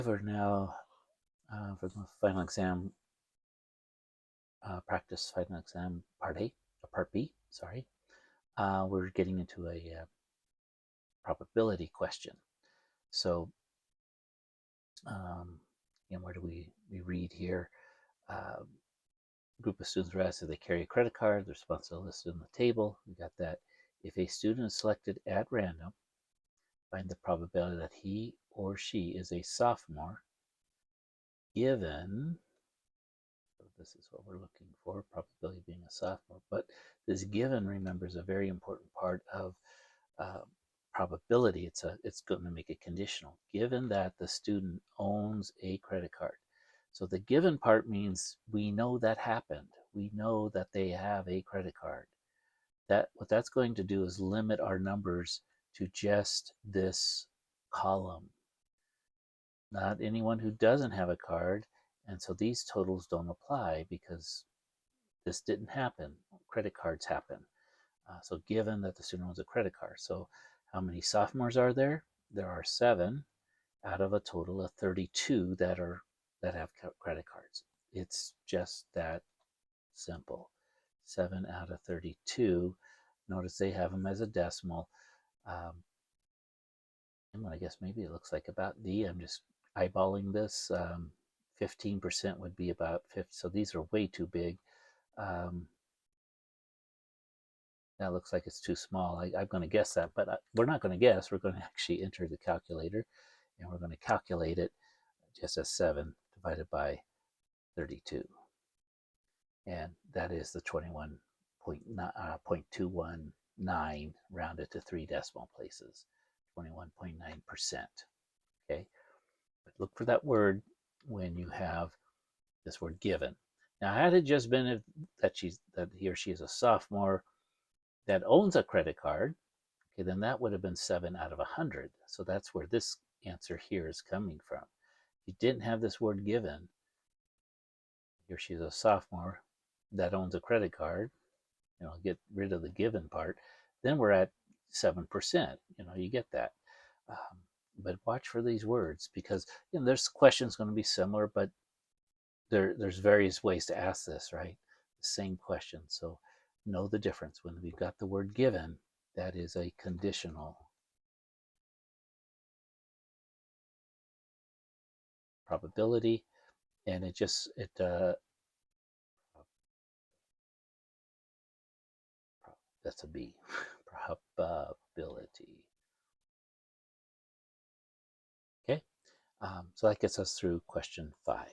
We're now for the final exam, practice final exam part B, sorry. We're getting into a probability question. So, where do we read here? A group of students were asked if they carry a credit card. The responses are listed on the table. We got that. If a student is selected at random, find the probability that he or she is a sophomore given, so this is what we're looking for, probability being a sophomore, but this given, remember, is a very important part of uh, probability. It's going to make it conditional, given that the student owns a credit card. So the given part means we know that happened. We know that they have a credit card. What that's going to do is limit our numbers to just this column, not anyone who doesn't have a card. And so these totals don't apply because this didn't happen. Credit cards happen. So given that the student owns a credit card. So how many sophomores are there? There are 7 out of a total of 32 that have credit cards. It's just that simple. 7 out of 32. Notice they have them as a decimal. And I guess maybe it looks like about D. I'm just eyeballing this. 15% would be about 50. So these are way too big. That looks like it's too small. I'm going to guess that, but we're not going to guess. We're going to actually enter the calculator, and we're going to calculate it just as 7 divided by 32. And that is the 21.219 rounded to 3 decimal places, 21.9%. Okay, but look for that word when you have this word given. Now, had it just been that he or she is a sophomore that owns a credit card, okay, then that would have been 7 out of 100. So that's where this answer here is coming from. If you didn't have this word given, he or she's a sophomore that owns a credit card, get rid of the given part, then we're at 7%. You get that. But watch for these words because there's questions going to be similar, but there's various ways to ask this, right? The same question. So know the difference. When we've got the word given, that is a conditional probability, and that's a B, probability. Okay, so that gets us through question 5.